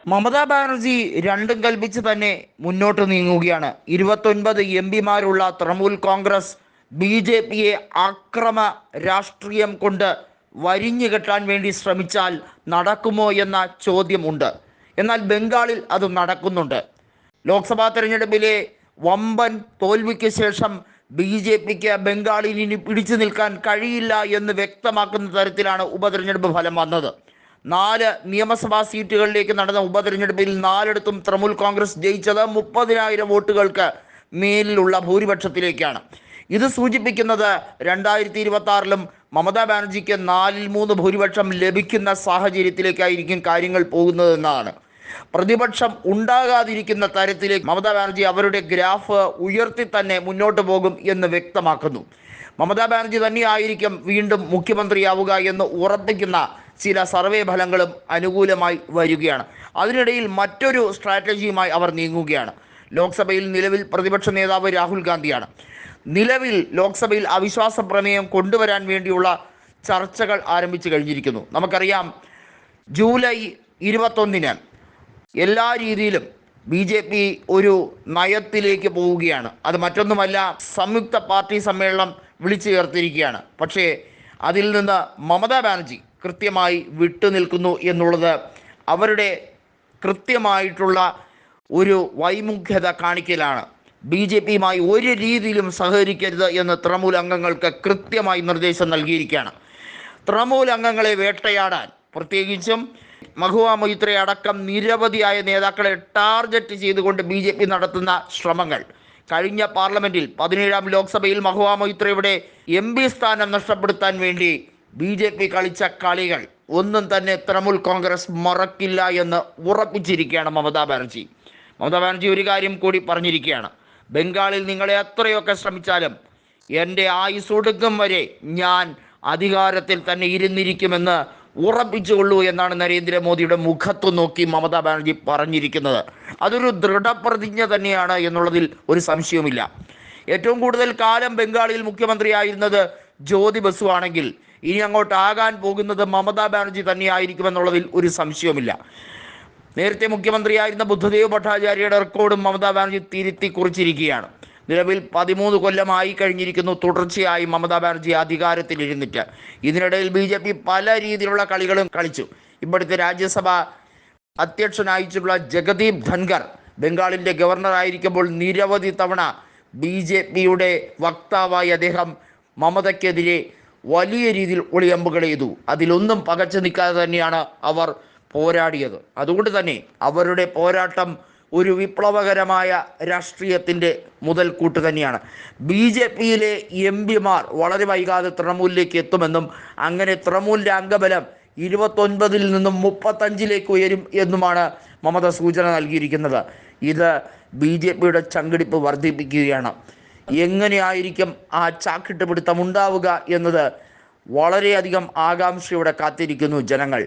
മമതാ ബാനർജി രണ്ടും കൽപ്പിച്ച് തന്നെ മുന്നോട്ട് നീങ്ങുകയാണ്. 29 എംപിമാരുള്ള തൃണമൂൽ കോൺഗ്രസ് BJPയെ അക്രമ രാഷ്ട്രീയം കൊണ്ട് വരിഞ്ഞു കെട്ടാൻ വേണ്ടി ശ്രമിച്ചാൽ നടക്കുമോ എന്ന ചോദ്യമുണ്ട്. എന്നാൽ ബംഗാളിൽ അത് നടക്കുന്നുണ്ട്. ലോക്സഭാ തെരഞ്ഞെടുപ്പിലെ വമ്പൻ തോൽവിക്ക് ശേഷം BJPക്ക് ബംഗാളിൽ ഇനി പിടിച്ചു നിൽക്കാൻ കഴിയില്ല എന്ന് വ്യക്തമാക്കുന്ന തരത്തിലാണ് ഉപതെരഞ്ഞെടുപ്പ് ഫലം വന്നത്. 4 നിയമസഭാ സീറ്റുകളിലേക്ക് നടന്ന ഉപതെരഞ്ഞെടുപ്പിൽ 4ഇടത്തും തൃണമൂൽ കോൺഗ്രസ് ജയിച്ചത് 30,000 വോട്ടുകൾക്ക് മേലിലുള്ള ഭൂരിപക്ഷത്തിലേക്കാണ്. ഇത് സൂചിപ്പിക്കുന്നത് 2026-ലും മമതാ ബാനർജിക്ക് 4/3 ഭൂരിപക്ഷം ലഭിക്കുന്ന സാഹചര്യത്തിലേക്കായിരിക്കും കാര്യങ്ങൾ പോകുന്നതെന്നാണ്. പ്രതിപക്ഷം ഉണ്ടാകാതിരിക്കുന്ന തരത്തിലേക്ക് മമതാ ബാനർജി അവരുടെ ഗ്രാഫ് ഉയർത്തി തന്നെ മുന്നോട്ട് പോകും എന്ന് വ്യക്തമാക്കുന്നു. മമതാ ബാനർജി തന്നെയായിരിക്കും വീണ്ടും മുഖ്യമന്ത്രിയാവുക എന്ന് ഉറപ്പിക്കുന്ന ചില സർവേ ഫലങ്ങളും അനുകൂലമായി വരികയാണ്. അതിനിടയിൽ മറ്റൊരു സ്ട്രാറ്റജിയുമായി അവർ നീങ്ങുകയാണ്. ലോക്സഭയിൽ നിലവിൽ പ്രതിപക്ഷ നേതാവ് രാഹുൽ ഗാന്ധിയാണ്. നിലവിൽ ലോക്സഭയിൽ അവിശ്വാസ പ്രമേയം കൊണ്ടുവരാൻ വേണ്ടിയുള്ള ചർച്ചകൾ ആരംഭിച്ചു കഴിഞ്ഞിരിക്കുന്നു. നമുക്കറിയാം, ജൂലൈ 21-ന് എല്ലാ രീതിയിലും BJP ഒരു നയത്തിലേക്ക് പോവുകയാണ്. അത് മറ്റൊന്നുമല്ല, സംയുക്ത പാർട്ടി സമ്മേളനം വിളിച്ചു ചേർത്തിരിക്കുകയാണ്. പക്ഷേ അതിൽ നിന്ന് മമതാ ബാനർജി കൃത്യമായി വിട്ടുനിൽക്കുന്നു എന്നുള്ളത് അവരുടെ കൃത്യമായിട്ടുള്ള ഒരു വൈമുഖ്യത കാണിക്കലാണ്. BJPയുമായി ഒരു രീതിയിലും സഹകരിക്കരുത് എന്ന് തൃണമൂൽ അംഗങ്ങൾക്ക് കൃത്യമായി നിർദ്ദേശം നൽകിയിരിക്കുകയാണ്. തൃണമൂൽ അംഗങ്ങളെ വേട്ടയാടാൻ, പ്രത്യേകിച്ചും മഹുവ മൊയ്ത്ര അടക്കം നിരവധിയായ നേതാക്കളെ ടാർഗറ്റ് ചെയ്തുകൊണ്ട് BJP നടത്തുന്ന ശ്രമങ്ങൾ, കഴിഞ്ഞ പാർലമെൻറ്റിൽ 17-ാം ലോക്സഭയിൽ മഹുവ മൊയ്ത്രയുടെ MP സ്ഥാനം നഷ്ടപ്പെടുത്താൻ വേണ്ടി BJP കളിച്ച കളികൾ ഒന്നും തന്നെ തൃണമൂൽ കോൺഗ്രസ് മറക്കില്ല എന്ന് ഉറപ്പിച്ചിരിക്കുകയാണ് മമതാ ബാനർജി. മമതാ ബാനർജി ഒരു കാര്യം കൂടി പറഞ്ഞിരിക്കുകയാണ്: ബംഗാളിൽ നിങ്ങളെ എത്രയൊക്കെ ശ്രമിച്ചാലും എൻ്റെ ആയുസ് ഒടുക്കം വരെ ഞാൻ അധികാരത്തിൽ തന്നെ ഇരുന്നിരിക്കുമെന്ന് ഉറപ്പിച്ചുകൊള്ളൂ എന്നാണ് നരേന്ദ്രമോദിയുടെ മുഖത്തു നോക്കി മമതാ ബാനർജി പറഞ്ഞിരിക്കുന്നത്. അതൊരു ദൃഢപ്രതിജ്ഞ തന്നെയാണ് എന്നുള്ളതിൽ ഒരു സംശയവുമില്ല. ഏറ്റവും കൂടുതൽ കാലം ബംഗാളിൽ മുഖ്യമന്ത്രിയായിരുന്നത് ജ്യോതി ബസു ആണെങ്കിൽ ഇനി അങ്ങോട്ടാകാൻ പോകുന്നത് മമതാ ബാനർജി തന്നെയായിരിക്കുമെന്നുള്ളതിൽ ഒരു സംശയവുമില്ല. നേരത്തെ മുഖ്യമന്ത്രിയായിരുന്ന ബുദ്ധദേവ് ഭട്ടാചാര്യയുടെ റെക്കോർഡും മമതാ ബാനർജി തിരുത്തി കുറിച്ചിരിക്കുകയാണ്. നിലവിൽ 13 കൊല്ലമായി കഴിഞ്ഞിരിക്കുന്നു തുടർച്ചയായി മമതാ ബാനർജി അധികാരത്തിലിരുന്നിട്ട്. ഇതിനിടയിൽ BJP പല രീതിയിലുള്ള കളികളും കളിച്ചു. ഇപ്പോഴത്തെ രാജ്യസഭ അധ്യക്ഷനായിട്ടുള്ള ജഗദീപ് ധൻഖർ ബംഗാളിൻ്റെ ഗവർണറായിരിക്കുമ്പോൾ നിരവധി തവണ BJPയുടെ വക്താവായി അദ്ദേഹം മമതയ്ക്കെതിരെ വലിയ രീതിയിൽ ഒളിയമ്പുകൾ ചെയ്തു. അതിലൊന്നും പകച്ചു നിൽക്കാതെ തന്നെയാണ് അവർ പോരാടിയത്. അതുകൊണ്ട് തന്നെ അവരുടെ പോരാട്ടം ഒരു വിപ്ലവകരമായ രാഷ്ട്രീയത്തിൻ്റെ മുതൽക്കൂട്ട് തന്നെയാണ്. BJPയിലെ MPമാർ വളരെ വൈകാതെ തൃണമൂലിലേക്ക് എത്തുമെന്നും അങ്ങനെ തൃണമൂലിൻ്റെ അംഗബലം 29-ൽ നിന്നും 35-ലേക്ക് ഉയരും എന്നുമാണ് മമത സൂചന നൽകിയിരിക്കുന്നത്. ഇത് BJPയുടെ ചങ്കിടിപ്പ് വർദ്ധിപ്പിക്കുകയാണ്. എങ്ങനെയായിരിക്കും ആ ചാക്കിട്ട് പിടുത്തം ഉണ്ടാവുക എന്നത് വളരെയധികം ആകാംക്ഷയോടെ കാത്തിരിക്കുന്നു ജനങ്ങൾ.